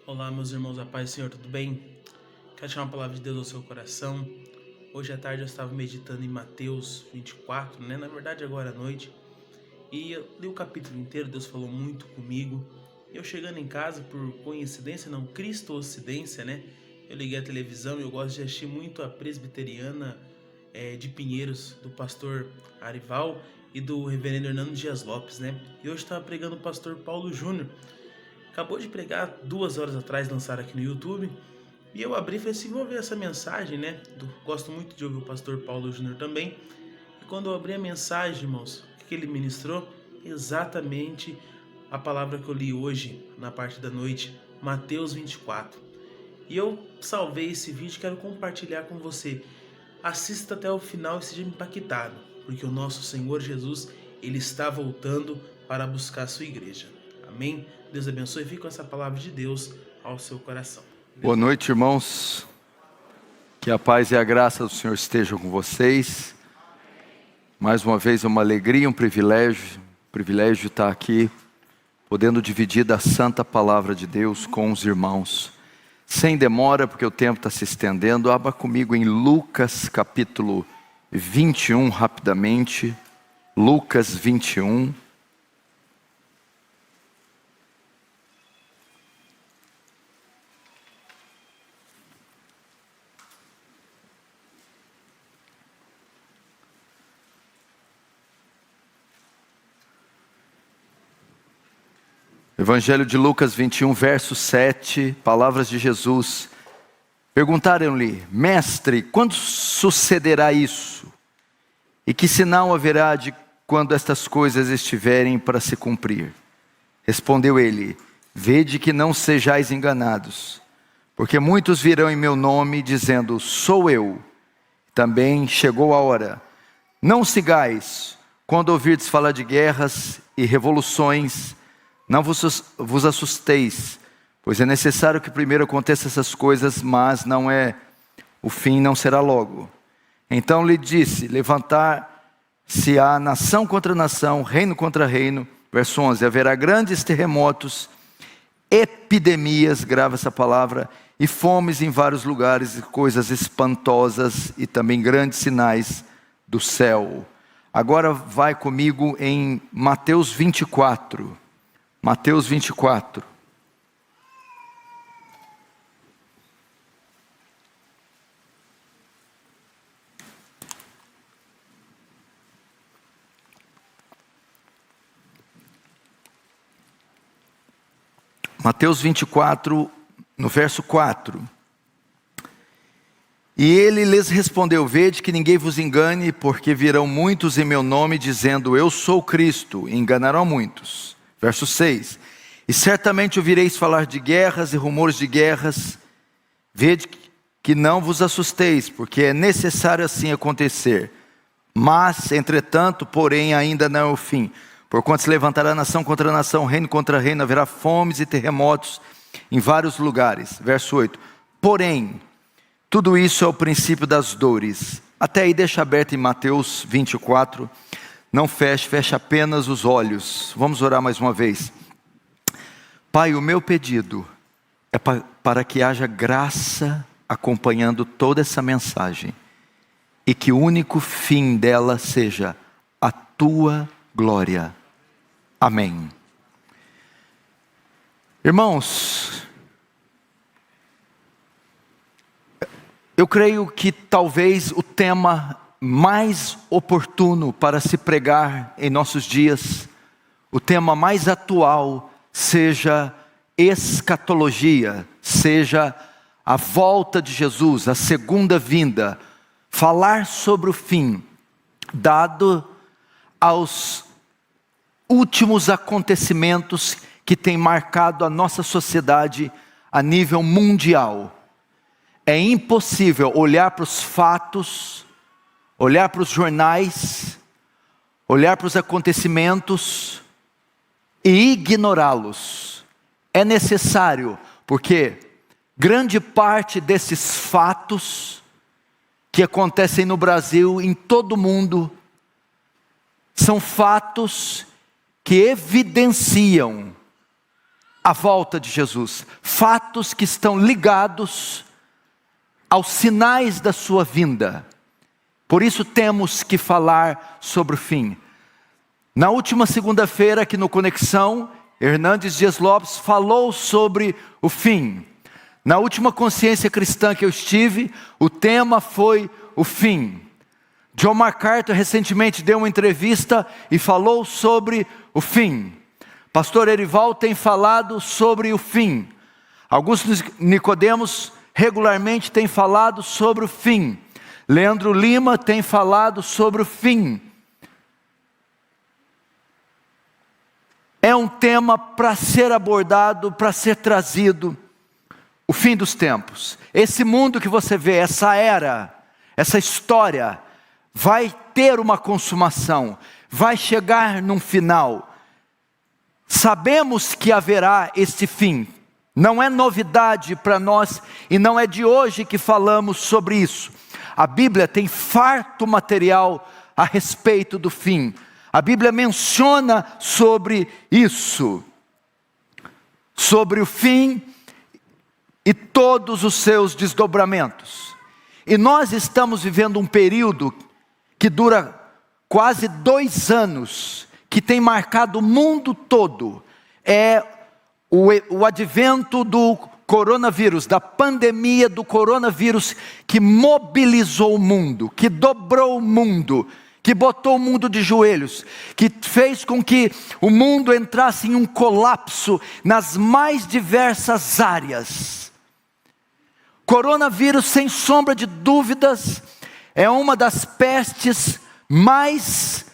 Olá, meus irmãos, a paz do Senhor, tudo bem? Quero deixar uma palavra de Deus ao seu coração. Hoje à tarde eu estava meditando em Mateus 24, Na verdade, agora à noite. E eu li o capítulo inteiro, Deus falou muito comigo. E eu chegando em casa, por coincidência, não, cristocidência, Eu liguei a televisão e eu gosto de assistir muito a presbiteriana de Pinheiros, do pastor Arival e do reverendo Hernando Dias Lopes, E hoje estava pregando o pastor Paulo Júnior. Acabou de pregar 2 horas atrás, lançaram aqui no YouTube. E eu abri e falei assim, vou ver essa mensagem, Gosto muito de ouvir o pastor Paulo Júnior também. E quando eu abri a mensagem, irmãos, o que ele ministrou? Exatamente a palavra que eu li hoje, na parte da noite, Mateus 24. E eu salvei esse vídeo e quero compartilhar com você. Assista até o final e seja impactado, porque o nosso Senhor Jesus, Ele está voltando para buscar a sua igreja. Amém? Deus abençoe e fique com essa palavra de Deus ao seu coração. Boa noite, irmãos. Que a paz e a graça do Senhor estejam com vocês. Mais uma vez é uma alegria, um privilégio estar aqui, podendo dividir da santa palavra de Deus com os irmãos. Sem demora, porque o tempo está se estendendo, abra comigo em Lucas capítulo 21, rapidamente. Lucas 21. Evangelho de Lucas 21, verso 7, palavras de Jesus. Perguntaram-lhe: Mestre, quando sucederá isso? E que sinal haverá de quando estas coisas estiverem para se cumprir? Respondeu ele: Vede que não sejais enganados, porque muitos virão em meu nome, dizendo: Sou eu. Também chegou a hora. Não sigais, quando ouvirdes falar de guerras e revoluções. Não vos assusteis, pois é necessário que primeiro aconteçam essas coisas, mas o fim não será logo. Então lhe disse: levantar-se-á nação contra nação, reino contra reino. Verso 11, haverá grandes terremotos, epidemias, grava essa palavra, e fomes em vários lugares, e coisas espantosas, e também grandes sinais do céu. Agora vai comigo em Mateus 24. Mateus 24. Mateus 24, no verso 4. E ele lhes respondeu: Vede que ninguém vos engane, porque virão muitos em meu nome, dizendo: Eu sou Cristo, e enganarão muitos. Verso 6, e certamente ouvireis falar de guerras e rumores de guerras. Vede que não vos assusteis, porque é necessário assim acontecer. Mas, entretanto, porém, ainda não é o fim. Porquanto se levantará nação contra nação, reino contra reino, haverá fomes e terremotos em vários lugares. Verso 8, porém, tudo isso é o princípio das dores. Até aí deixa aberto em Mateus 24. Não feche apenas os olhos. Vamos orar mais uma vez. Pai, o meu pedido é para que haja graça acompanhando toda essa mensagem, e que o único fim dela seja a tua glória. Amém. Irmãos, eu creio que talvez o tema mais oportuno para se pregar em nossos dias, o tema mais atual, seja escatologia, seja a volta de Jesus, a segunda vinda, falar sobre o fim, dado aos últimos acontecimentos que têm marcado a nossa sociedade a nível mundial. É impossível olhar para os fatos, olhar para os jornais, olhar para os acontecimentos e ignorá-los. É necessário, porque grande parte desses fatos que acontecem no Brasil, em todo o mundo, são fatos que evidenciam a volta de Jesus, fatos que estão ligados aos sinais da sua vinda. Por isso temos que falar sobre o fim. Na última segunda-feira aqui no Conexão, Hernandes Dias Lopes falou sobre o fim. Na última Consciência Cristã que eu estive, o tema foi o fim. John MacArthur recentemente deu uma entrevista e falou sobre o fim. Pastor Erival tem falado sobre o fim. Augusto Nicodemos regularmente tem falado sobre o fim. Leandro Lima tem falado sobre o fim. É um tema para ser abordado, para ser trazido. O fim dos tempos. Esse mundo que você vê, essa era, essa história, vai ter uma consumação, vai chegar num final. Sabemos que haverá este fim. Não é novidade para nós e não é de hoje que falamos sobre isso. A Bíblia tem farto material a respeito do fim. A Bíblia menciona sobre isso, sobre o fim e todos os seus desdobramentos. E nós estamos vivendo um período que dura quase 2 anos, que tem marcado o mundo todo. É o advento do coronavírus, da pandemia do coronavírus, que mobilizou o mundo, que dobrou o mundo, que botou o mundo de joelhos, que fez com que o mundo entrasse em um colapso nas mais diversas áreas. Coronavírus, sem sombra de dúvidas, é uma das pestes mais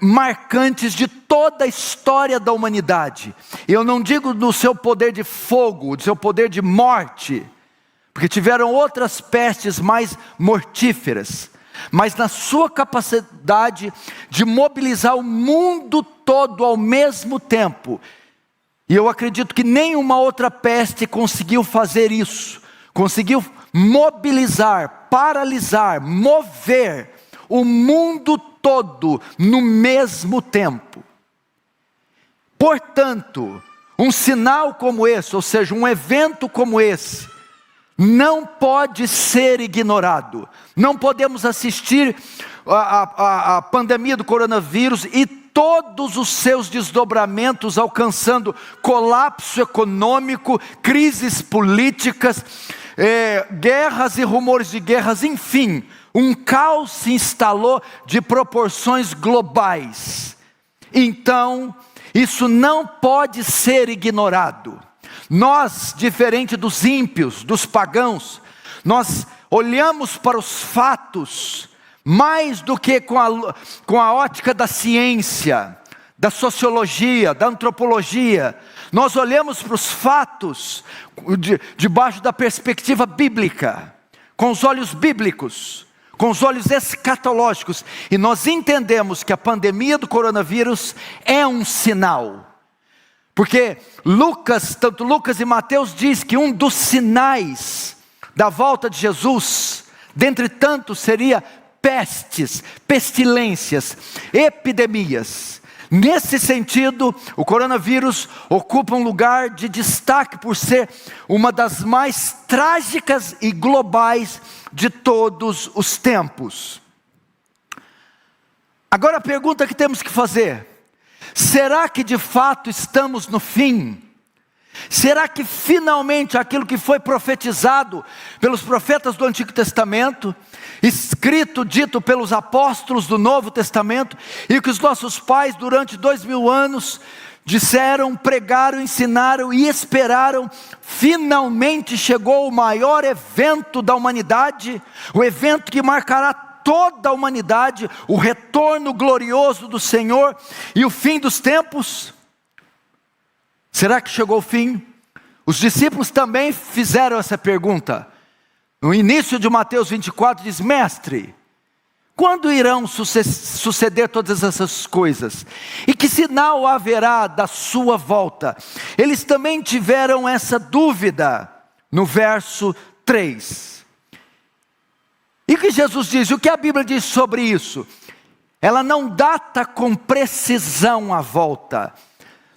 marcantes de toda a história da humanidade. Eu não digo no seu poder de fogo, do seu poder de morte, porque tiveram outras pestes mais mortíferas, mas na sua capacidade de mobilizar o mundo todo ao mesmo tempo. E eu acredito que nenhuma outra peste conseguiu fazer isso, conseguiu mobilizar, paralisar, mover o mundo todo no mesmo tempo. Portanto, um sinal como esse, ou seja, um evento como esse, não pode ser ignorado. Não podemos assistir a pandemia do coronavírus e todos os seus desdobramentos alcançando colapso econômico, crises políticas, guerras e rumores de guerras, enfim, um caos se instalou de proporções globais. Então, isso não pode ser ignorado. Nós, diferente dos ímpios, dos pagãos, nós olhamos para os fatos mais do que com a ótica da ciência, da sociologia, da antropologia. Nós olhamos para os fatos debaixo da perspectiva bíblica, com os olhos bíblicos, com os olhos escatológicos, e nós entendemos que a pandemia do coronavírus é um sinal. Porque tanto Lucas e Mateus diz que um dos sinais da volta de Jesus, dentre tantos, seria pestes, pestilências, epidemias. Nesse sentido, o coronavírus ocupa um lugar de destaque por ser uma das mais trágicas e globais de todos os tempos. Agora a pergunta que temos que fazer: será que de fato estamos no fim? Será que finalmente aquilo que foi profetizado pelos profetas do Antigo Testamento, escrito, dito pelos apóstolos do Novo Testamento, e que os nossos pais durante 2000 anos disseram, pregaram, ensinaram e esperaram, finalmente chegou o maior evento da humanidade, o evento que marcará toda a humanidade, o retorno glorioso do Senhor e o fim dos tempos? Será que chegou o fim? Os discípulos também fizeram essa pergunta. No início de Mateus 24 diz: Mestre, quando irão suceder todas essas coisas? E que sinal haverá da sua volta? Eles também tiveram essa dúvida no verso 3. E o que Jesus diz? O que a Bíblia diz sobre isso? Ela não data com precisão a volta.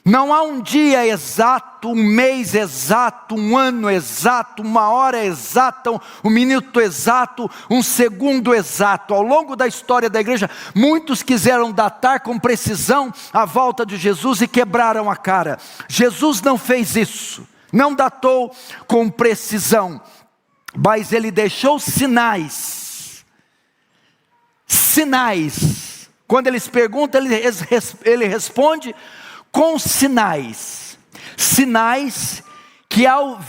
Não há um dia exato, um mês exato, um ano exato, uma hora exata, um minuto exato, um segundo exato. Ao longo da história da igreja, muitos quiseram datar com precisão a volta de Jesus e quebraram a cara. Jesus não fez isso, não datou com precisão, mas ele deixou sinais. Sinais. Quando eles perguntam, ele responde com sinais. Sinais que ao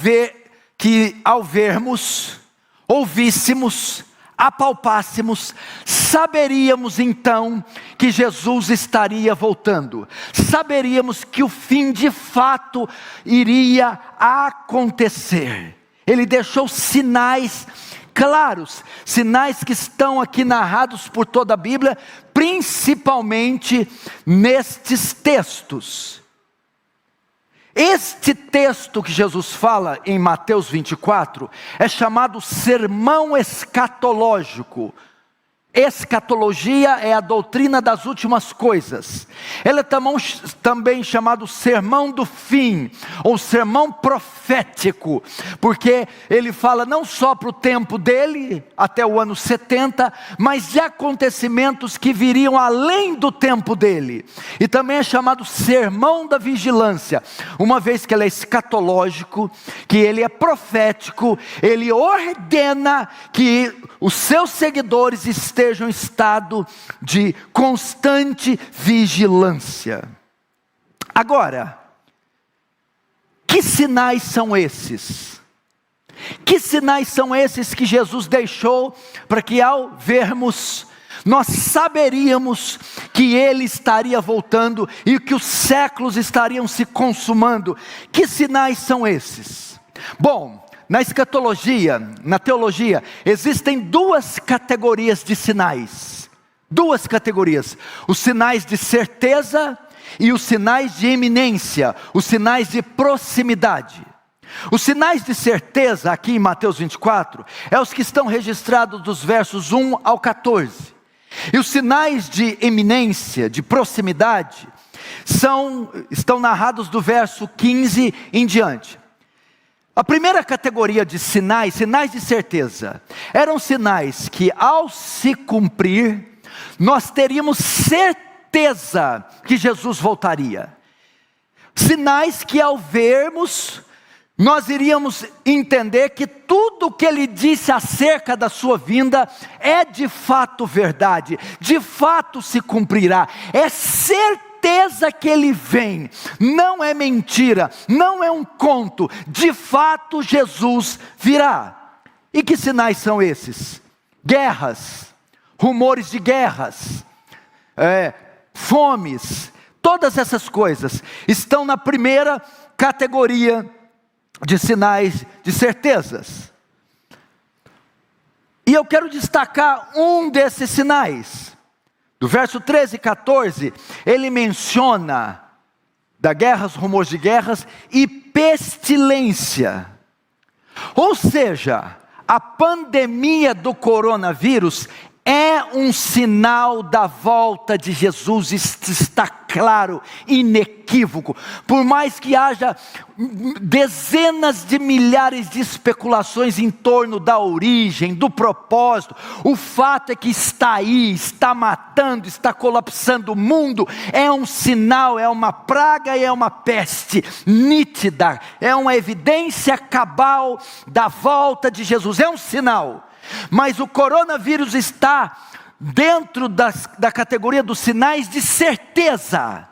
vermos, ouvíssemos, apalpássemos, saberíamos então que Jesus estaria voltando. Saberíamos que o fim de fato iria acontecer. Ele deixou sinais claros, sinais que estão aqui narrados por toda a Bíblia, principalmente nestes textos. Este texto que Jesus fala em Mateus 24 é chamado sermão escatológico. Escatologia é a doutrina das últimas coisas. Ele é também chamado sermão do fim, ou sermão profético, porque ele fala não só para o tempo dele, até o ano 70, mas de acontecimentos que viriam além do tempo dele. E também é chamado sermão da vigilância, uma vez que ele é escatológico, que ele é profético, ele ordena que os seus seguidores estejam em estado de constante vigilância. Agora, que sinais são esses? Que sinais são esses que Jesus deixou para que ao vermos, nós saberíamos que Ele estaria voltando e que os séculos estariam se consumando? Que sinais são esses? Bom, na escatologia, na teologia, existem duas categorias de sinais. Duas categorias: os sinais de certeza e os sinais de eminência, os sinais de proximidade. Os sinais de certeza, aqui em Mateus 24, é os que estão registrados dos versos 1 ao 14. E os sinais de eminência, de proximidade, estão narrados do verso 15 em diante. A primeira categoria de sinais, sinais de certeza, eram sinais que ao se cumprir, nós teríamos certeza que Jesus voltaria. Sinais que ao vermos, nós iríamos entender que tudo o que ele disse acerca da sua vinda é de fato verdade, de fato se cumprirá, é certeza que ele vem, não é mentira, não é um conto, de fato Jesus virá. E que sinais são esses? Guerras, rumores de guerras, fomes, todas essas coisas estão na primeira categoria de sinais de certezas. E eu quero destacar um desses sinais. Do verso 13 e 14, ele menciona da guerras, rumores de guerras e pestilência. Ou seja, a pandemia do coronavírus é um sinal da volta de Jesus, isso está claro, inequívoco. Por mais que haja dezenas de milhares de especulações em torno da origem, do propósito, o fato é que está aí, está matando, está colapsando o mundo, é um sinal, é uma praga e é uma peste nítida, é uma evidência cabal da volta de Jesus, é um sinal. Mas o coronavírus está dentro da categoria dos sinais de certeza.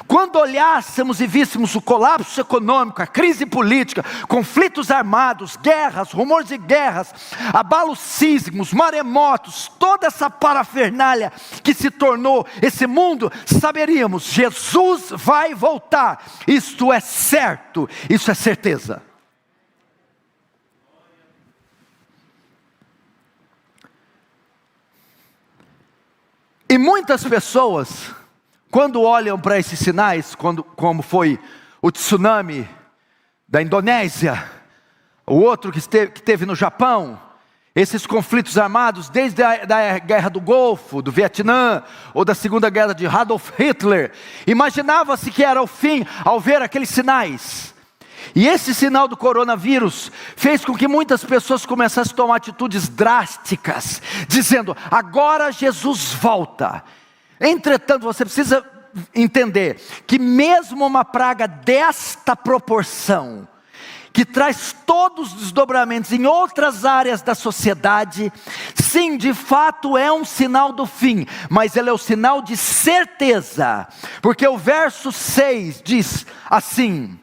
Quando olhássemos e víssemos o colapso econômico, a crise política, conflitos armados, guerras, rumores de guerras, abalos sísmicos, maremotos, toda essa parafernália que se tornou esse mundo, saberíamos, Jesus vai voltar. Isto é certo, isso é certeza. E muitas pessoas, quando olham para esses sinais, como foi o tsunami da Indonésia, o outro que teve no Japão, esses conflitos armados, desde da Guerra do Golfo, do Vietnã, ou da Segunda Guerra de Adolf Hitler. Imaginava-se que era o fim ao ver aqueles sinais. E esse sinal do coronavírus fez com que muitas pessoas começassem a tomar atitudes drásticas, dizendo: agora Jesus volta. Entretanto, você precisa entender que mesmo uma praga desta proporção, que traz todos os desdobramentos em outras áreas da sociedade, sim, de fato é um sinal do fim, mas ele é o sinal de certeza, porque o verso 6 diz assim,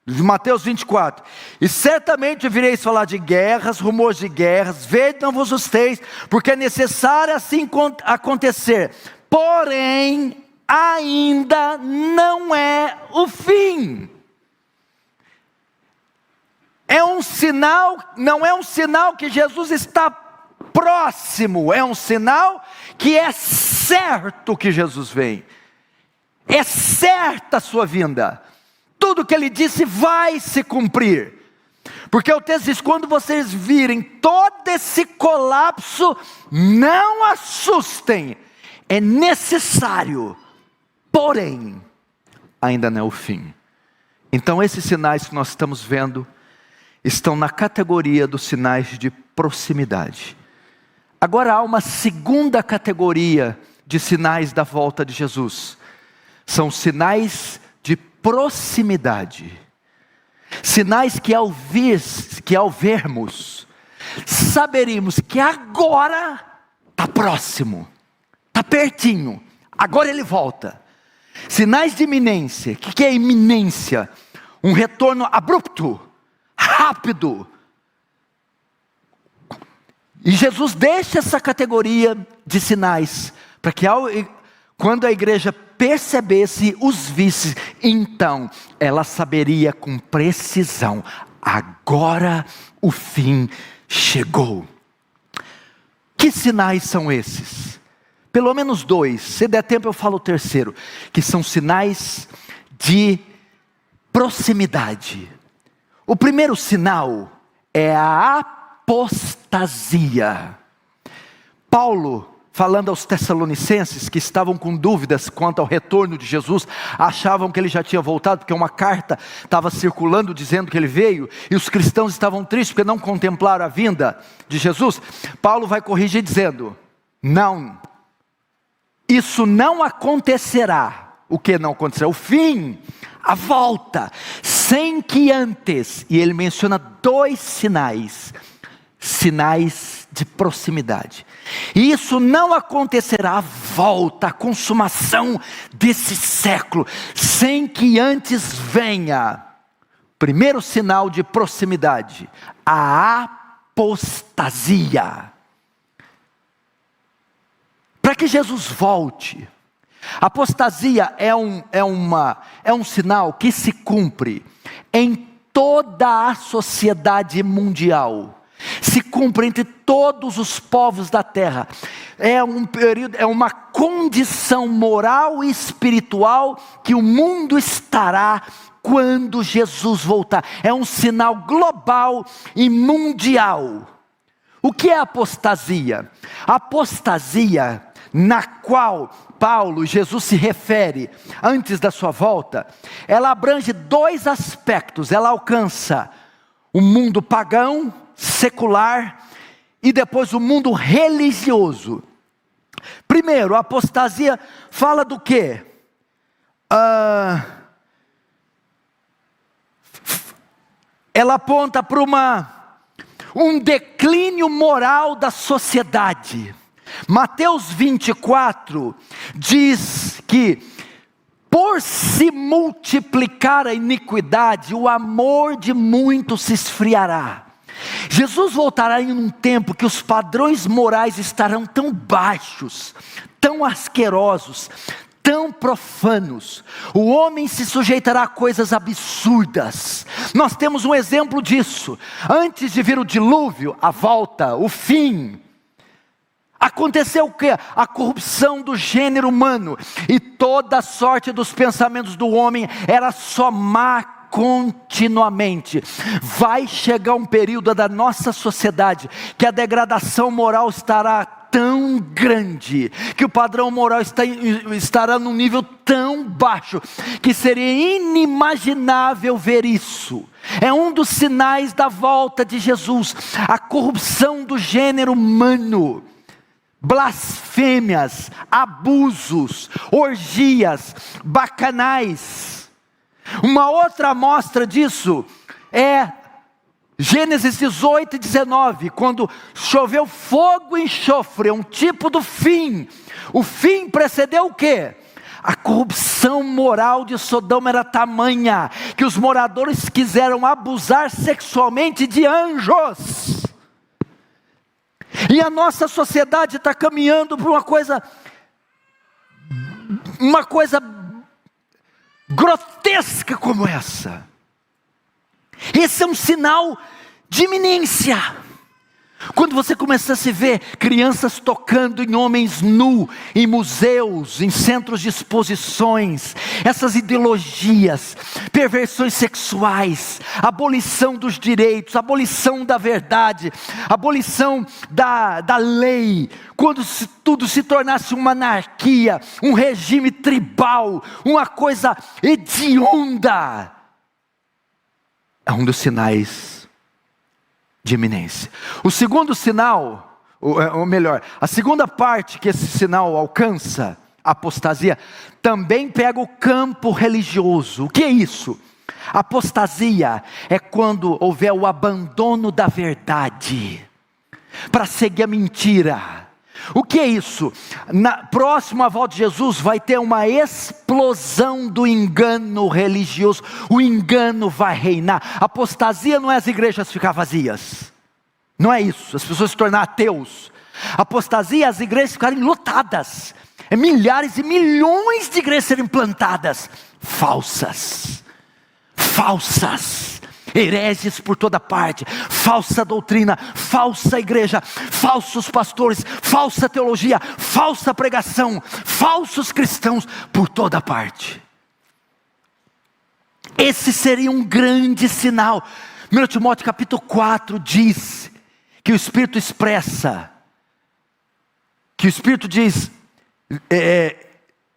de Mateus 24: e certamente vireis falar de guerras, rumores de guerras, vede não vos assusteis, porque é necessário assim acontecer, porém ainda não é o fim. É um sinal, não é um sinal que Jesus está próximo, é um sinal que é certo que Jesus vem, é certa a sua vinda, tudo que ele disse vai se cumprir, porque o texto diz: quando vocês virem todo esse colapso, não assustem, é necessário, porém, ainda não é o fim. Então esses sinais que nós estamos vendo estão na categoria dos sinais de proximidade. Agora há uma segunda categoria de sinais da volta de Jesus. São sinais de proximidade. Sinais que ao vermos, saberíamos que agora está próximo, está pertinho, agora ele volta. Sinais de iminência. O que é iminência? Um retorno abrupto, rápido. E Jesus deixa essa categoria de sinais, para que quando a igreja percebesse, os visse, então ela saberia com precisão: agora o fim chegou. Que sinais são esses? Pelo menos dois, se der tempo eu falo o terceiro, que são sinais de proximidade. O primeiro sinal é a apostasia. Paulo, falando aos Tessalonicenses que estavam com dúvidas quanto ao retorno de Jesus, achavam que ele já tinha voltado, porque uma carta estava circulando dizendo que ele veio, e os cristãos estavam tristes porque não contemplaram a vinda de Jesus. Paulo vai corrigir dizendo: não, isso não acontecerá. O que não acontecerá? O fim, a volta, sem que antes, e ele menciona dois sinais de proximidade. E isso não acontecerá, a volta, a consumação desse século, sem que antes venha. Primeiro sinal de proximidade, a apostasia. Para que Jesus volte, apostasia é um sinal que se cumpre em toda a sociedade mundial, se cumpre entre todos os povos da terra. É um período, é uma condição moral e espiritual que o mundo estará quando Jesus voltar. É um sinal global e mundial. O que é apostasia? Apostasia, na qual Paulo e Jesus se refere antes da sua volta, ela abrange dois aspectos. Ela alcança o mundo pagão, secular, e depois o mundo religioso. Primeiro, a apostasia fala do quê? Ela aponta para um declínio moral da sociedade. Mateus 24 diz que por se multiplicar a iniquidade, o amor de muitos se esfriará. Jesus voltará em um tempo que os padrões morais estarão tão baixos, tão asquerosos, tão profanos. O homem se sujeitará a coisas absurdas. Nós temos um exemplo disso. Antes de vir o dilúvio, a volta, o fim, aconteceu o quê? A corrupção do gênero humano, e toda a sorte dos pensamentos do homem era só má continuamente. Vai chegar um período da nossa sociedade que a degradação moral estará tão grande, que o padrão moral estará num nível tão baixo, que seria inimaginável ver isso. É um dos sinais da volta de Jesus, a corrupção do gênero humano. Blasfêmias, abusos, orgias, bacanais. Uma outra amostra disso é Gênesis 18 e 19, quando choveu fogo e enxofre, é um tipo do fim. O fim precedeu o quê? A corrupção moral de Sodoma era tamanha, que os moradores quiseram abusar sexualmente de anjos. E a nossa sociedade está caminhando para uma coisa grotesca como essa. Esse é um sinal de iminência. Quando você começa a se ver crianças tocando em homens nus, em museus, em centros de exposições, essas ideologias, perversões sexuais, abolição dos direitos, abolição da verdade, abolição da lei, quando tudo se tornasse uma anarquia, um regime tribal, uma coisa hedionda, é um dos sinais de iminência. O segundo sinal, ou melhor, a segunda parte que esse sinal alcança, a apostasia, também pega o campo religioso. O que é isso? Apostasia é quando houver o abandono da verdade para seguir a mentira. O que é isso? Próximo à volta de Jesus vai ter uma explosão do engano religioso. O engano vai reinar. Apostasia não é as igrejas ficar vazias. Não é isso, as pessoas se tornar ateus. Apostasia é as igrejas ficarem lotadas. É milhares e milhões de igrejas serem plantadas. Falsas. Hereges por toda parte, falsa doutrina, falsa igreja, falsos pastores, falsa teologia, falsa pregação, falsos cristãos por toda parte. Esse seria um grande sinal. 1 Timóteo capítulo 4 diz que o Espírito expressa, que o Espírito diz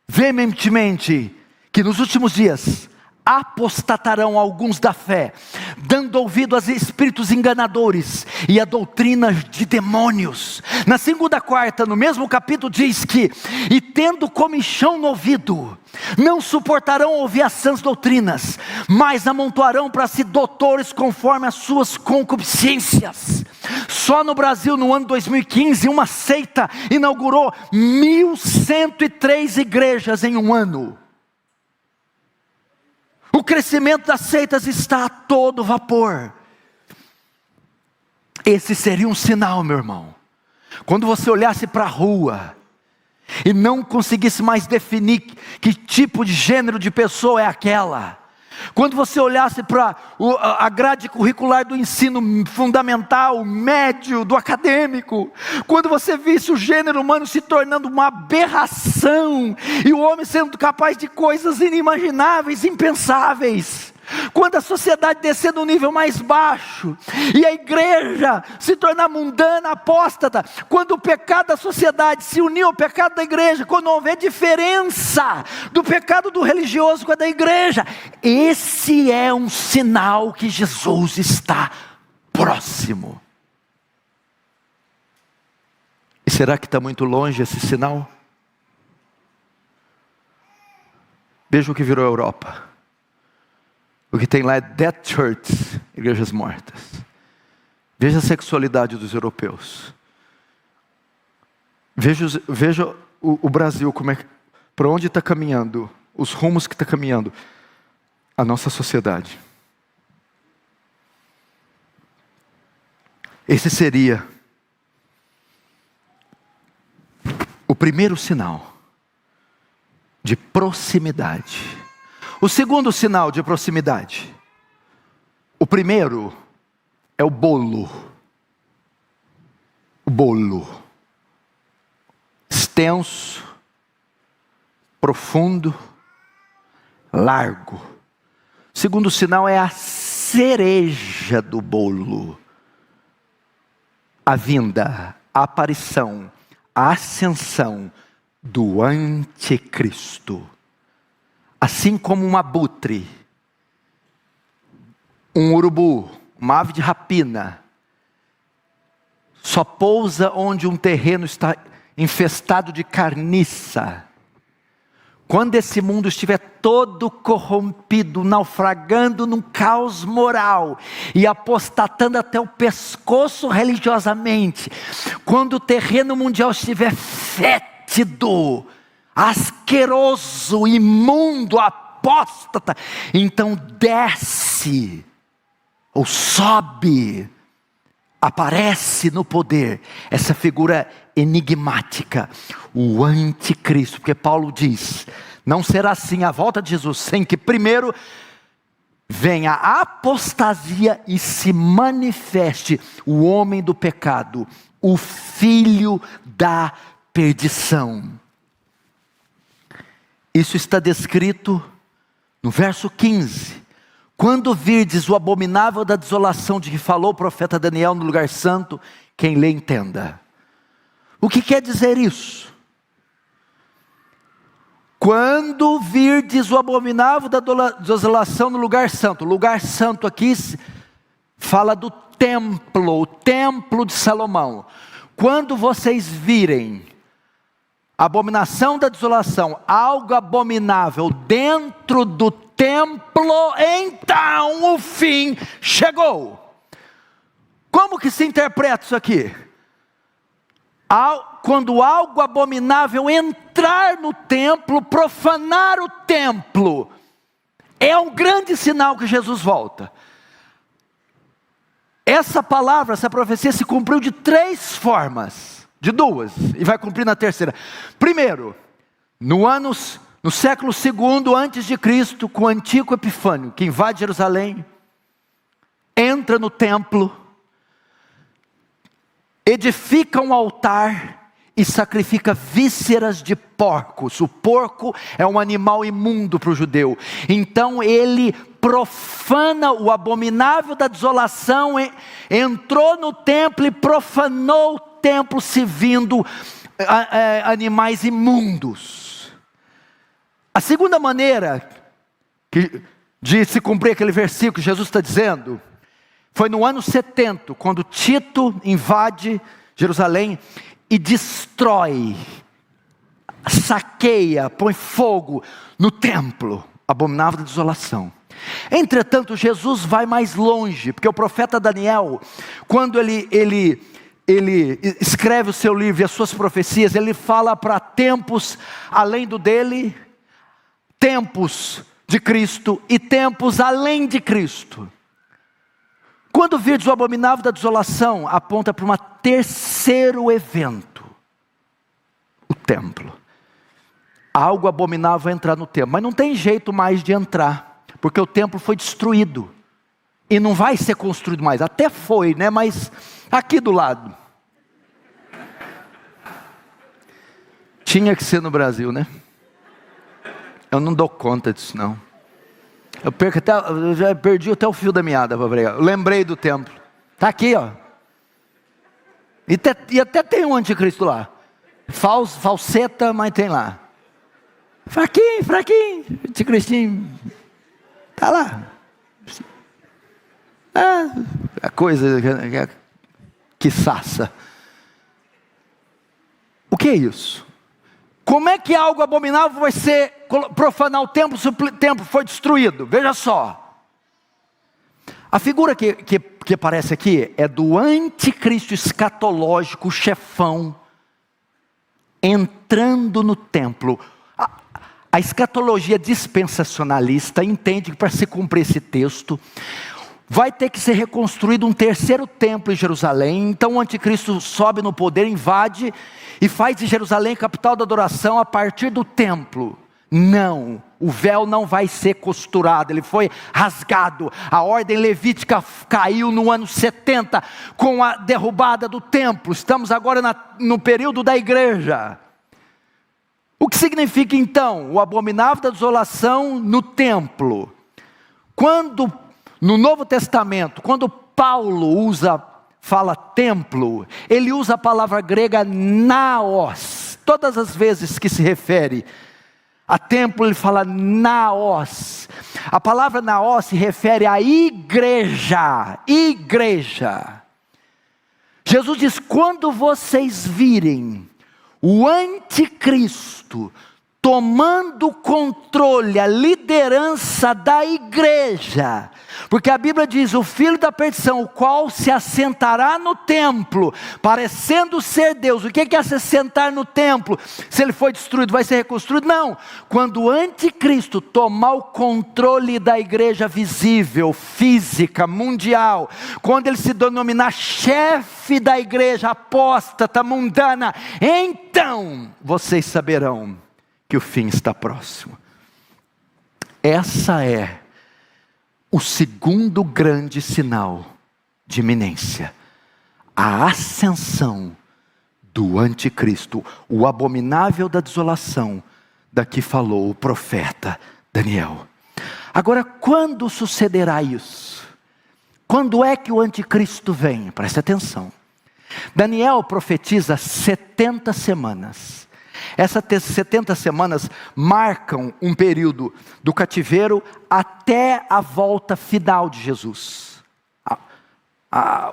veementemente que nos últimos dias apostatarão alguns da fé, dando ouvido a espíritos enganadores e a doutrinas de demônios. Na segunda quarta, no mesmo capítulo, diz que, e tendo comichão no ouvido, não suportarão ouvir as sãs doutrinas, mas amontoarão para si doutores conforme as suas concupiscências. Só no Brasil, no ano 2015, uma seita inaugurou 1.103 igrejas em um ano. O crescimento das seitas está a todo vapor. Esse seria um sinal, meu irmão. Quando você olhasse para a rua e não conseguisse mais definir que tipo de gênero de pessoa é aquela. Quando você olhasse para a grade curricular do ensino fundamental, médio, do acadêmico, quando você visse o gênero humano se tornando uma aberração, e o homem sendo capaz de coisas inimagináveis, impensáveis, quando a sociedade descer no nível mais baixo, e a igreja se tornar mundana, apóstata, quando o pecado da sociedade se unir ao pecado da igreja, quando não houver diferença do pecado do religioso com a da igreja, esse é um sinal que Jesus está próximo. E será que está muito longe esse sinal? Veja o que virou a Europa. O que tem lá é dead churches, igrejas mortas. Veja a sexualidade dos europeus. Veja o Brasil, para onde está caminhando, os rumos que está caminhando a nossa sociedade. Esse seria o primeiro sinal de proximidade. O segundo sinal de proximidade. O primeiro é o bolo. O bolo. Extenso, profundo, largo. O segundo sinal é a cereja do bolo. A vinda, a aparição, a ascensão do anticristo. Assim como um abutre, um urubu, uma ave de rapina, só pousa onde um terreno está infestado de carniça. Quando esse mundo estiver todo corrompido, naufragando num caos moral e apostatando até o pescoço religiosamente, quando o terreno mundial estiver fétido, asqueroso, imundo, apóstata, então desce ou sobe, aparece no poder essa figura enigmática, o anticristo, porque Paulo diz, não será assim a volta de Jesus, sem que primeiro venha a apostasia e se manifeste o homem do pecado, o filho da perdição. Isso está descrito no verso 15. Quando virdes o abominável da desolação de que falou o profeta Daniel no lugar santo, quem lê entenda. O que quer dizer isso? Quando virdes o abominável da desolação no lugar santo. O lugar santo aqui fala do templo, o templo de Salomão. Quando vocês virem a abominação da desolação, algo abominável dentro do templo, então o fim chegou. Como que se interpreta isso aqui? Quando algo abominável entrar no templo, profanar o templo, é um grande sinal que Jesus volta. Essa palavra, essa profecia se cumpriu de 3 formas, de 2, e vai cumprir na terceira. Primeiro, no século II antes de Cristo, com Antíoco Epifânio, que invade Jerusalém, entra no templo, edifica um altar e sacrifica vísceras de porcos. O porco é um animal imundo para o judeu. Então ele profana o abominável da desolação, entrou no templo e profanou o templo, servindo animais imundos. A segunda maneira de se cumprir aquele versículo que Jesus está dizendo, foi no ano 70, quando Tito invade Jerusalém e destrói, saqueia, põe fogo no templo, abominável da desolação. Entretanto, Jesus vai mais longe, porque o profeta Daniel, quando ele escreve o seu livro e as suas profecias, ele fala para tempos além do dele, tempos de Cristo e tempos além de Cristo. Quando virdes o abominável da desolação, aponta para um terceiro evento, o templo. Algo abominável vai entrar no templo, mas não tem jeito mais de entrar, porque o templo foi destruído, e não vai ser construído mais, até foi, né? Mas aqui do lado, tinha que ser no Brasil, né? Eu não dou conta disso não. Eu já perdi até o fio da meada para pregar. Eu lembrei do templo. Está aqui, ó. E até tem um anticristo lá. Falseta, mas tem lá. Fraquinho. Anticristinho. Está lá. A coisa que saça. O que é isso? Como é que algo abominável vai ser profanar o templo se o templo foi destruído? Veja só. A figura que aparece aqui é do anticristo escatológico, chefão, entrando no templo. A escatologia dispensacionalista entende que para se cumprir esse texto, vai ter que ser reconstruído um terceiro templo em Jerusalém. Então o anticristo sobe no poder, invade e faz de Jerusalém capital da adoração a partir do templo. Não, o véu não vai ser costurado, ele foi rasgado. A ordem levítica caiu no ano 70 com a derrubada do templo. Estamos agora no período da igreja. O que significa então o abominável da desolação no templo? Quando, no Novo Testamento, quando Paulo fala templo, ele usa a palavra grega naos. Todas as vezes que se refere a templo, ele fala naos. A palavra naos se refere à igreja. Igreja. Jesus diz: quando vocês virem o anticristo tomando o controle, a liderança da igreja, porque a Bíblia diz: o filho da perdição, o qual se assentará no templo, parecendo ser Deus. O que é se assentar no templo? Se ele foi destruído, vai ser reconstruído? Não. Quando o anticristo tomar o controle da igreja visível, física, mundial, quando ele se denominar chefe da igreja apóstata, mundana, então vocês saberão que o fim está próximo. Essa é o segundo grande sinal de iminência: a ascensão do anticristo, o abominável da desolação, da que falou o profeta Daniel. Agora, quando sucederá isso? Quando é que o anticristo vem? Preste atenção. Daniel profetiza 70 semanas. Essas 70 semanas marcam um período do cativeiro até a volta final de Jesus.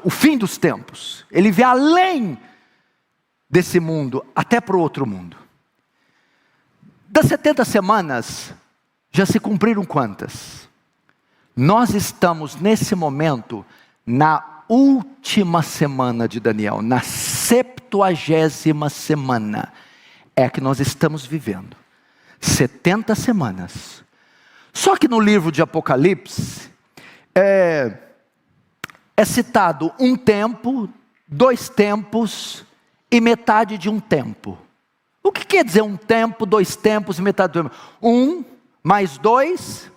O fim dos tempos. Ele vê além desse mundo, até para o outro mundo. Das 70 semanas, já se cumpriram quantas? Nós estamos nesse momento na última semana de Daniel, na 70ª semana. É que nós estamos vivendo 70 semanas. Só que no livro de Apocalipse é citado um tempo, 2 tempos e metade de um tempo. O que quer dizer um tempo, 2 tempos e metade de um tempo? 1 mais 2,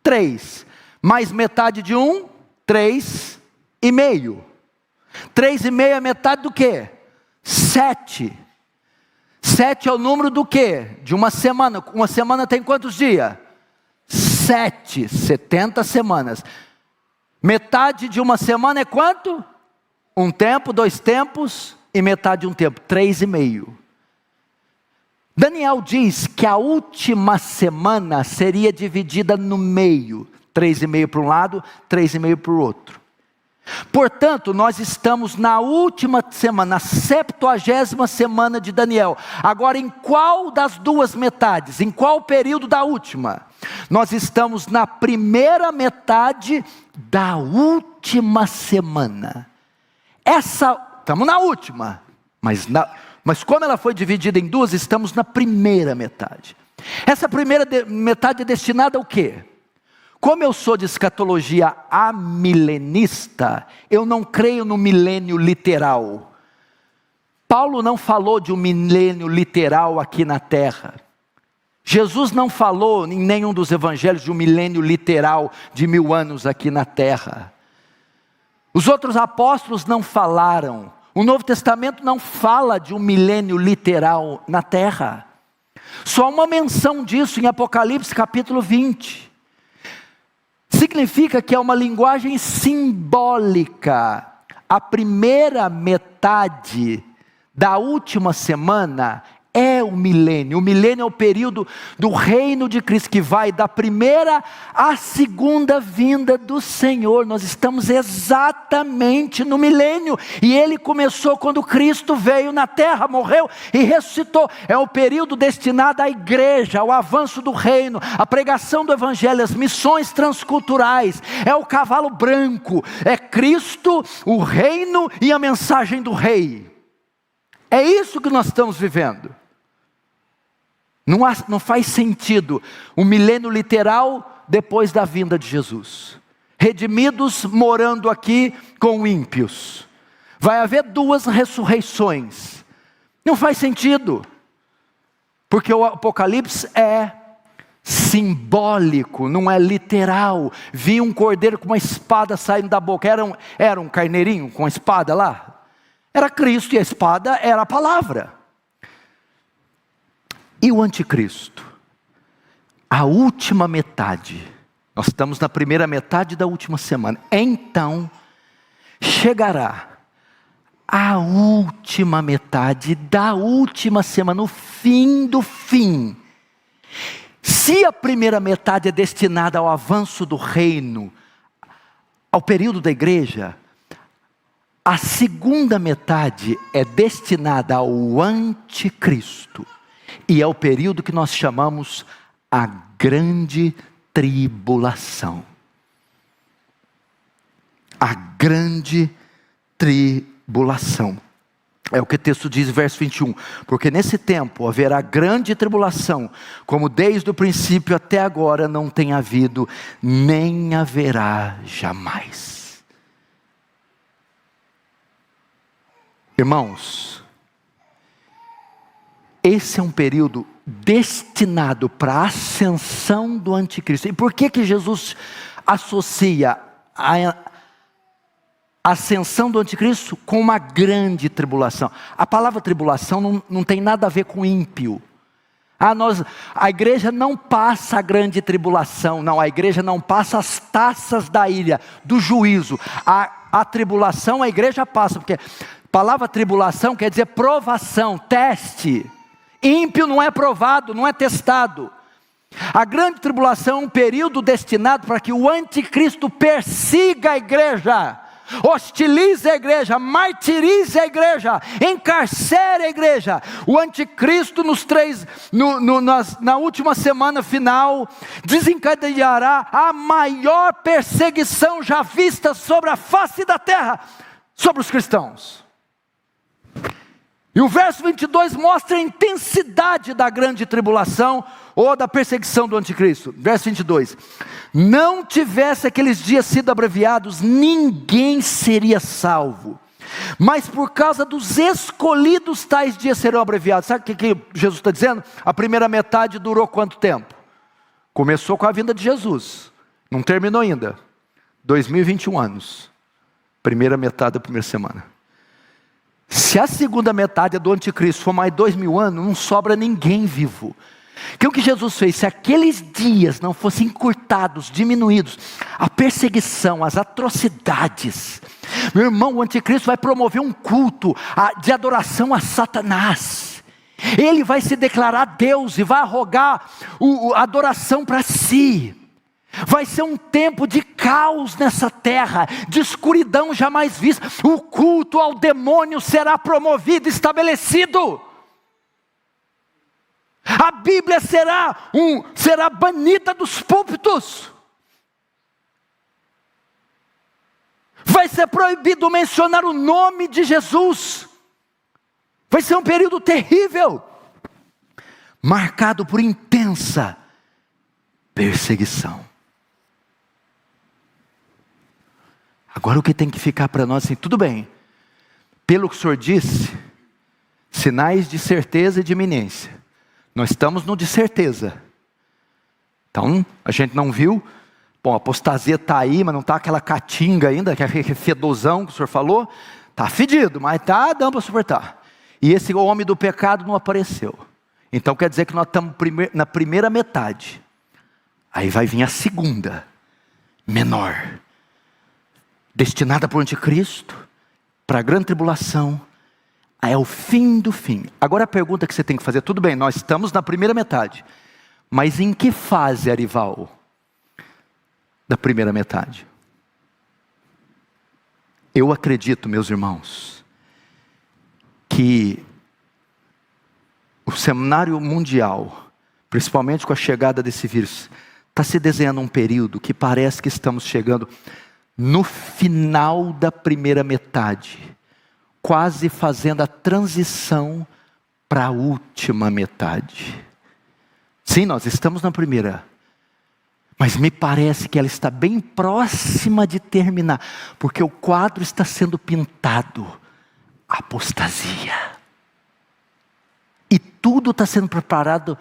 3. Mais metade de 1, 3 e meio. 3 e meio é metade do quê? 7. 7 é o número do quê? De uma semana. Uma semana tem quantos dias? 7, 70 semanas. Metade de uma semana é quanto? 1 tempo, 2 tempos e metade de um tempo, 3 e meio. Daniel diz que a última semana seria dividida no meio. 3 e meio para um lado, 3 e meio para o outro. Portanto, nós estamos na última semana, na 70ª semana de Daniel. Agora, em qual das duas metades? Em qual período da última? Nós estamos na primeira metade da última semana. Estamos na última, mas como ela foi dividida em duas, estamos na primeira metade. Essa primeira metade é destinada ao quê? Como eu sou de escatologia amilenista, eu não creio no milênio literal. Paulo não falou de um milênio literal aqui na terra. Jesus não falou em nenhum dos evangelhos de um milênio literal de 1000 anos aqui na terra. Os outros apóstolos não falaram. O Novo Testamento não fala de um milênio literal na terra. Só uma menção disso em Apocalipse capítulo 20. Significa que é uma linguagem simbólica. A primeira metade da última semana é o milênio. O milênio é o período do reino de Cristo, que vai da primeira à segunda vinda do Senhor. Nós estamos exatamente no milênio. E ele começou quando Cristo veio na terra, morreu e ressuscitou. É o período destinado à igreja, ao avanço do reino, à pregação do evangelho, às missões transculturais. É o cavalo branco, é Cristo, o reino e a mensagem do rei. É isso que nós estamos vivendo. Não faz sentido um milênio literal depois da vinda de Jesus. Redimidos morando aqui com ímpios. Vai haver 2 ressurreições. Não faz sentido. Porque o Apocalipse é simbólico, não é literal. Vi um cordeiro com uma espada saindo da boca. Era um carneirinho com a espada lá? Era Cristo e a espada era a palavra. E o anticristo? A última metade Nós estamos na primeira metade da última semana. Então, chegará a última metade da última semana, o fim do fim. Se a primeira metade é destinada ao avanço do reino, ao período da igreja, a segunda metade é destinada ao anticristo. E é o período que nós chamamos a grande tribulação. A grande tribulação. É o que o texto diz, verso 21. Porque nesse tempo haverá grande tribulação, como desde o princípio até agora não tem havido, nem haverá jamais. Irmãos, esse é um período destinado para a ascensão do anticristo. E por que Jesus associa a ascensão do anticristo com uma grande tribulação? A palavra tribulação não tem nada a ver com ímpio. A igreja não passa a grande tribulação, não, a igreja não passa as taças da ira, do juízo. A tribulação a igreja passa, porque a palavra tribulação quer dizer provação, teste. Ímpio não é provado, não é testado. A grande tribulação é um período destinado para que o anticristo persiga a igreja, hostilize a igreja, martirize a igreja, encarcere a igreja. O anticristo na última semana final desencadeará a maior perseguição já vista sobre a face da terra, sobre os cristãos. E o verso 22 mostra a intensidade da grande tribulação ou da perseguição do anticristo. Verso 22. Não tivesse aqueles dias sido abreviados, ninguém seria salvo. Mas por causa dos escolhidos, tais dias serão abreviados. Sabe o que Jesus está dizendo? A primeira metade durou quanto tempo? Começou com a vinda de Jesus. Não terminou ainda. 2021 anos. Primeira metade da primeira semana. Se a segunda metade do anticristo for mais 2000 anos, não sobra ninguém vivo. Que o que Jesus fez, se aqueles dias não fossem encurtados, diminuídos, a perseguição, as atrocidades, meu irmão, o anticristo vai promover um culto de adoração a Satanás. Ele vai se declarar Deus e vai arrogar a adoração para si. Vai ser um tempo de caos nessa terra, de escuridão jamais vista. O culto ao demônio será promovido, estabelecido. A Bíblia será banida dos púlpitos. Vai ser proibido mencionar o nome de Jesus. Vai ser um período terrível, marcado por intensa perseguição. Agora o que tem que ficar para nós assim, tudo bem, pelo que o Senhor disse, sinais de certeza e de iminência. Nós estamos no de certeza. Então, a gente não viu, bom, a apostasia está aí, mas não está aquela catinga ainda, aquele fedozão que o Senhor falou, está fedido, mas está dando para suportar. E esse homem do pecado não apareceu. Então quer dizer que nós estamos na primeira metade. Aí vai vir a segunda, menor, destinada para o anticristo, para a grande tribulação, é o fim do fim. Agora a pergunta que você tem que fazer, tudo bem, nós estamos na primeira metade, mas em que fase, Arival, da primeira metade? Eu acredito, meus irmãos, que o cenário mundial, principalmente com a chegada desse vírus, está se desenhando um período que parece que estamos chegando no final da primeira metade, quase fazendo a transição para a última metade. Sim, nós estamos na primeira, mas me parece que ela está bem próxima de terminar, porque o quadro está sendo pintado, apostasia. E tudo está sendo preparado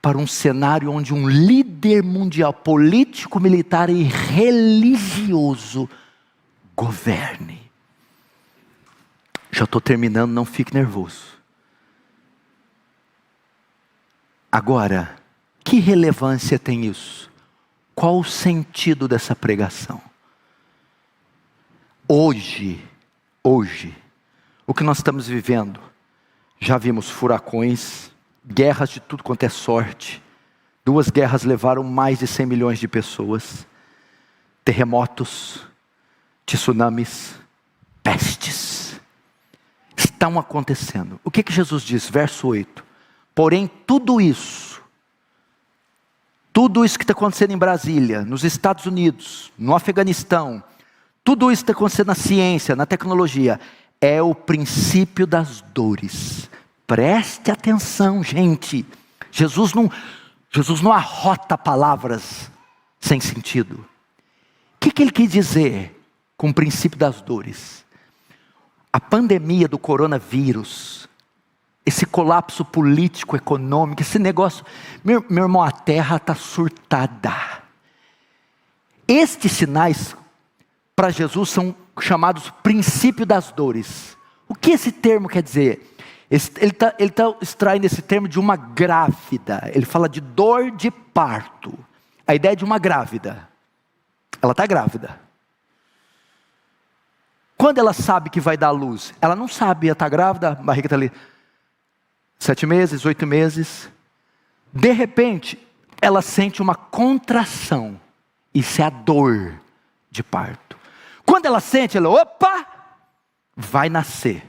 para um cenário onde um líder mundial, político, militar e religioso governe. Já estou terminando, não fique nervoso. Agora, que relevância tem isso? Qual o sentido dessa pregação? Hoje, o que nós estamos vivendo, já vimos furacões, guerras de tudo quanto é sorte. 2 guerras levaram mais de 100 milhões de pessoas. Terremotos, tsunamis, pestes. Estão acontecendo. O que Jesus diz? Verso 8. Porém, tudo isso que está acontecendo em Brasília, nos Estados Unidos, no Afeganistão, tudo isso que está acontecendo na ciência, na tecnologia, é o princípio das dores. Preste atenção, gente. Jesus não arrota palavras sem sentido. O que ele quis dizer com o princípio das dores? A pandemia do coronavírus, esse colapso político, econômico, esse negócio, meu irmão, a terra está surtada. Estes sinais, para Jesus, são chamados princípio das dores. O que esse termo quer dizer? Ele está extraindo esse termo de uma grávida. Ele fala de dor de parto. A ideia de uma grávida. Ela está grávida. Quando ela sabe que vai dar luz? Ela não sabe, ela está grávida, a barriga está ali 7 meses, 8 meses. De repente, ela sente uma contração. Isso é a dor de parto. Quando ela sente, ela, opa, vai nascer.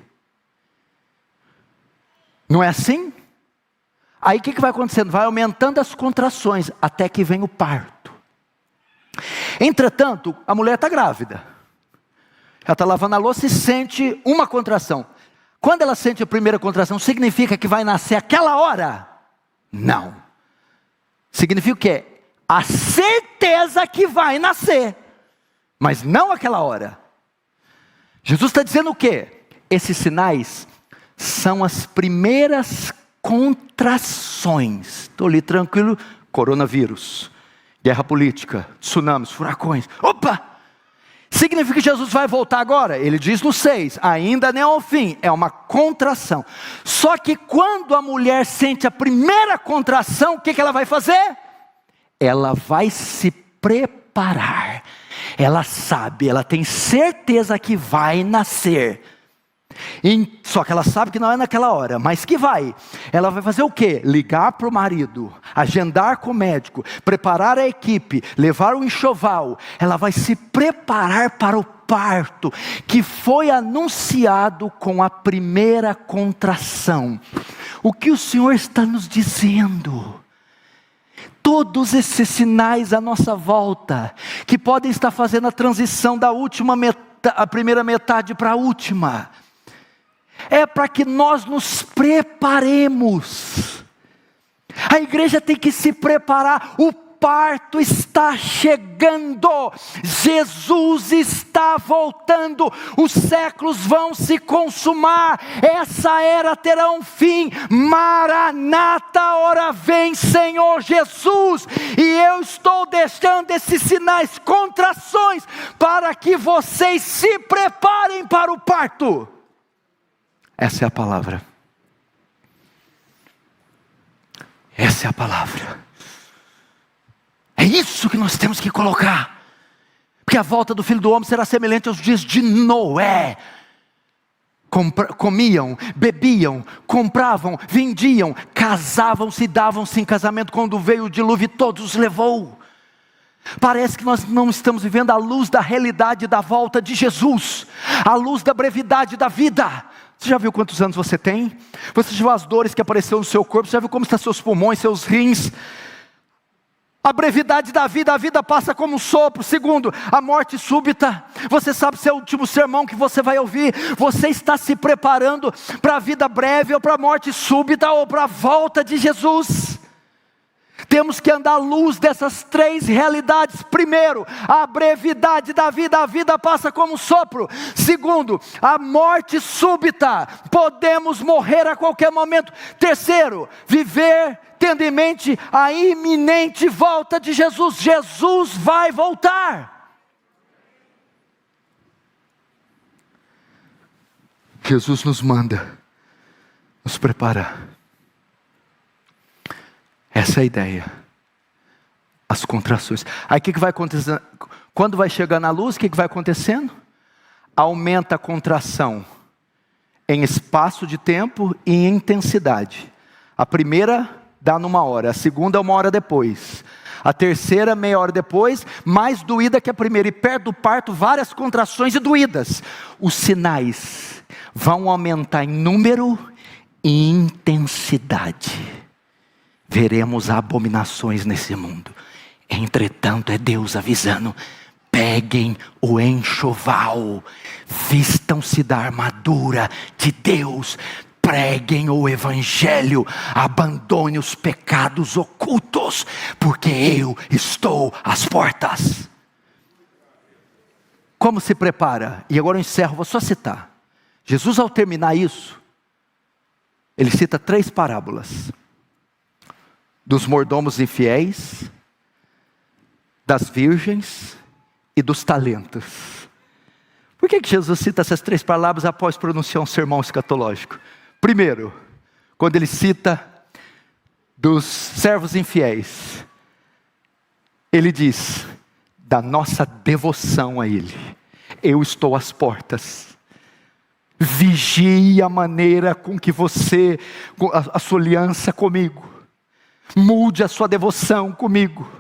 Não é assim? Aí o que vai acontecendo? Vai aumentando as contrações, até que vem o parto. Entretanto, a mulher está grávida. Ela está lavando a louça e sente uma contração. Quando ela sente a primeira contração, significa que vai nascer aquela hora? Não. Significa o quê? A certeza que vai nascer. Mas não aquela hora. Jesus está dizendo o quê? Esses sinais são as primeiras contrações. Estou ali tranquilo, coronavírus, guerra política, tsunamis, furacões. Opa! Significa que Jesus vai voltar agora? Ele diz no 6, ainda não é o fim, é uma contração. Só que quando a mulher sente a primeira contração, o que ela vai fazer? Ela vai se preparar. Ela sabe, ela tem certeza que vai nascer. Só que ela sabe que não é naquela hora, mas que vai. Ela vai fazer o quê? Ligar para o marido, agendar com o médico, preparar a equipe, levar o enxoval. Ela vai se preparar para o parto, que foi anunciado com a primeira contração. O que o Senhor está nos dizendo? Todos esses sinais à nossa volta, que podem estar fazendo a transição da a primeira metade para a última, é para que nós nos preparemos. A igreja tem que se preparar. O parto está chegando. Jesus está voltando. Os séculos vão se consumar. Essa era terá um fim. Maranata, ora vem Senhor Jesus. E eu estou deixando esses sinais, contrações, para que vocês se preparem para o parto. Essa é a palavra. Essa é a palavra. É isso que nós temos que colocar. Porque a volta do Filho do Homem será semelhante aos dias de Noé. Comiam, bebiam, compravam, vendiam, casavam-se, davam-se em casamento. Quando veio o dilúvio, todos os levou. Parece que nós não estamos vivendo a luz da realidade da volta de Jesus. A luz da brevidade da vida. Você já viu quantos anos você tem? Você já viu as dores que apareceram no seu corpo? Você já viu como estão seus pulmões, seus rins? A brevidade da vida, a vida passa como um sopro. Segundo, a morte súbita. Você sabe se é o último sermão que você vai ouvir. Você está se preparando para a vida breve, ou para a morte súbita, ou para a volta de Jesus. Temos que andar à luz dessas 3 realidades. Primeiro, a brevidade da vida. A vida passa como um sopro. Segundo, a morte súbita. Podemos morrer a qualquer momento. Terceiro, viver tendo em mente a iminente volta de Jesus. Jesus vai voltar. Jesus nos manda nos preparar. Essa é a ideia. as contrações. Aí o que vai acontecendo? Quando vai chegando a luz, o que vai acontecendo? Aumenta a contração em espaço de tempo e em intensidade. A primeira dá numa hora, a segunda 1 hora depois. A terceira, meia hora depois, mais doída que a primeira. E perto do parto, várias contrações e doídas. Os sinais vão aumentar em número e intensidade. Veremos abominações nesse mundo. Entretanto, é Deus avisando: peguem o enxoval, vistam-se da armadura de Deus, preguem o evangelho, abandone os pecados ocultos, porque eu estou às portas. Como se prepara? E agora eu encerro, vou só citar. Jesus, ao terminar isso, ele cita 3 parábolas: dos mordomos infiéis, das virgens e dos talentos. Por que Jesus cita essas 3 palavras após pronunciar um sermão escatológico? Primeiro, quando ele cita dos servos infiéis, ele diz da nossa devoção a Ele. Eu estou às portas. Vigie a maneira com que você, a sua aliança comigo. Mude a sua devoção comigo.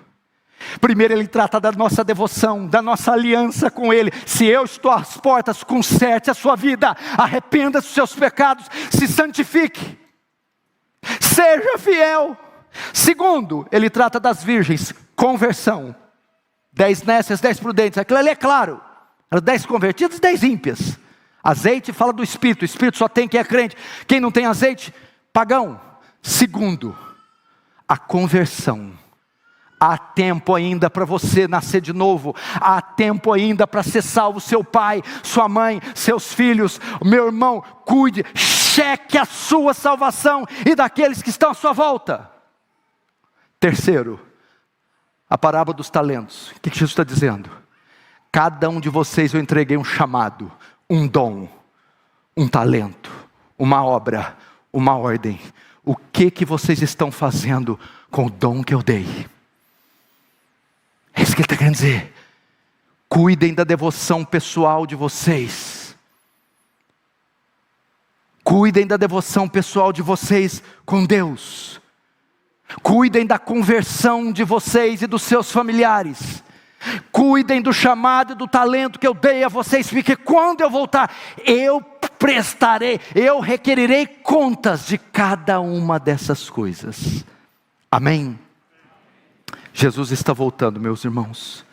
Primeiro ele trata da nossa devoção, da nossa aliança com Ele. Se eu estou às portas, conserte a sua vida, arrependa dos seus pecados, se santifique, seja fiel. Segundo, ele trata das virgens, conversão. 10 nécias, 10 prudentes, aquilo ali é claro, 10 convertidas e 10 ímpias. Azeite fala do Espírito, o Espírito só tem quem é crente, quem não tem azeite, pagão. Segundo, a conversão. Há tempo ainda para você nascer de novo. Há tempo ainda para ser salvo. Seu pai, sua mãe, seus filhos. Meu irmão, cuide, cheque a sua salvação e daqueles que estão à sua volta. Terceiro, a parábola dos talentos. O que Jesus está dizendo? Cada um de vocês eu entreguei um chamado, um dom, um talento, uma obra, uma ordem. O que vocês estão fazendo com o dom que eu dei? É isso que ele está querendo dizer. Cuidem da devoção pessoal de vocês. Cuidem da devoção pessoal de vocês com Deus. Cuidem da conversão de vocês e dos seus familiares. Cuidem do chamado e do talento que eu dei a vocês, porque quando eu voltar, eu prestarei, eu requerirei contas de cada uma dessas coisas. Amém? Jesus está voltando, meus irmãos.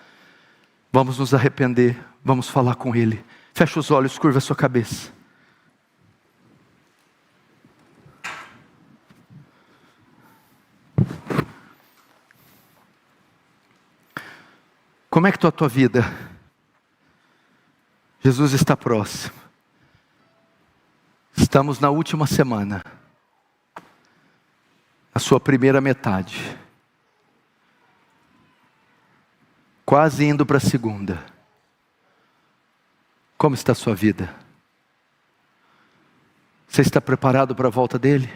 Vamos nos arrepender, vamos falar com Ele. Feche os olhos, curva a sua cabeça. Como é que está a tua vida? Jesus está próximo. Estamos na última semana, a sua primeira metade. Quase indo para a segunda. Como está a sua vida? Você está preparado para a volta dele?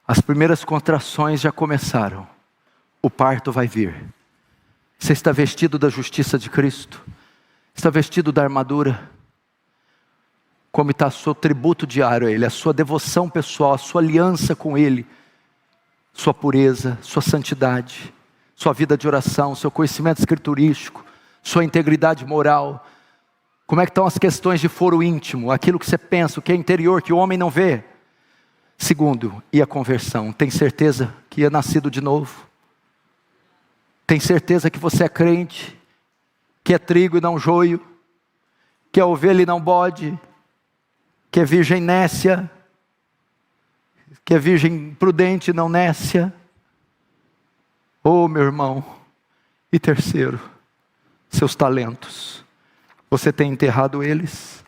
As primeiras contrações já começaram. O parto vai vir. Você está vestido da justiça de Cristo? Está vestido da armadura? Como está o seu tributo diário a Ele? A sua devoção pessoal, a sua aliança com Ele? Sua pureza, sua santidade, sua vida de oração, seu conhecimento escriturístico, sua integridade moral. Como é que estão as questões de foro íntimo? Aquilo que você pensa, o que é interior, que o homem não vê. Segundo, e a conversão? Tem certeza que é nascido de novo? Tem certeza que você é crente? Que é trigo e não joio? Que é ovelha e não bode? Que é virgem nécia? Que é virgem prudente e não nécia? Oh, meu irmão. E terceiro, seus talentos. Você tem enterrado eles?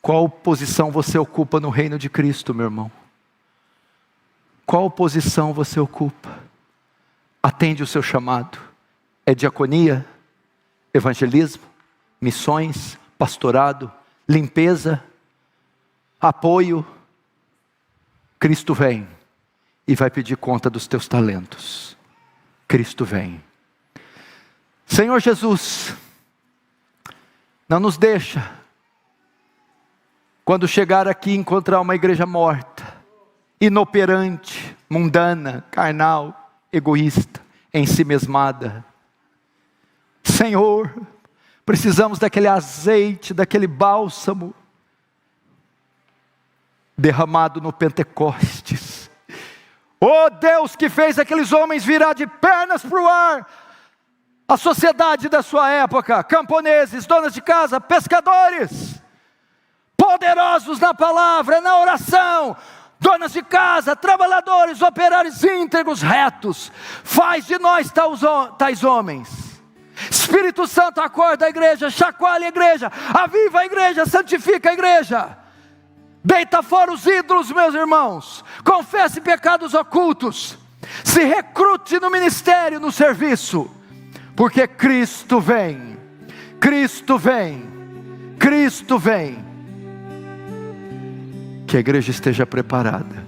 Qual posição você ocupa no reino de Cristo, meu irmão? Qual posição você ocupa? Atende o seu chamado. É diaconia, evangelismo, missões, pastorado, limpeza, apoio. Cristo vem e vai pedir conta dos teus talentos. Cristo vem. Senhor Jesus, não nos deixa, quando chegar aqui, encontrar uma igreja morta, inoperante, mundana, carnal, egoísta, ensimesmada. Senhor, precisamos daquele azeite, daquele bálsamo derramado no Pentecostes. Oh Deus, que fez aqueles homens virar de pernas para o ar, a sociedade da sua época, camponeses, donas de casa, pescadores, poderosos na palavra, na oração, donas de casa, trabalhadores, operários íntegros, retos. Faz de nós tais homens. Espírito Santo, acorda a igreja, chacoalha a igreja, aviva a igreja, santifica a igreja. Deita fora os ídolos, meus irmãos. Confesse pecados ocultos. Se recrute no ministério, no serviço. Porque Cristo vem. Cristo vem. Cristo vem. Que a igreja esteja preparada.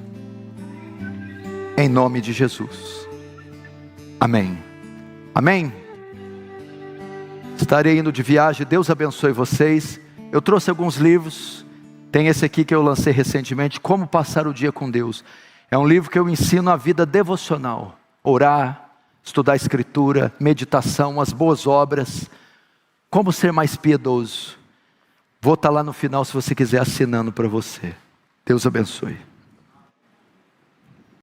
Em nome de Jesus. Amém. Amém. Estarei indo de viagem. Deus abençoe vocês. Eu trouxe alguns livros. Tem esse aqui que eu lancei recentemente, Como Passar o Dia com Deus. É um livro que eu ensino a vida devocional. Orar, estudar a Escritura, meditação, as boas obras. Como ser mais piedoso. Vou estar lá no final se você quiser assinando para você. Deus abençoe.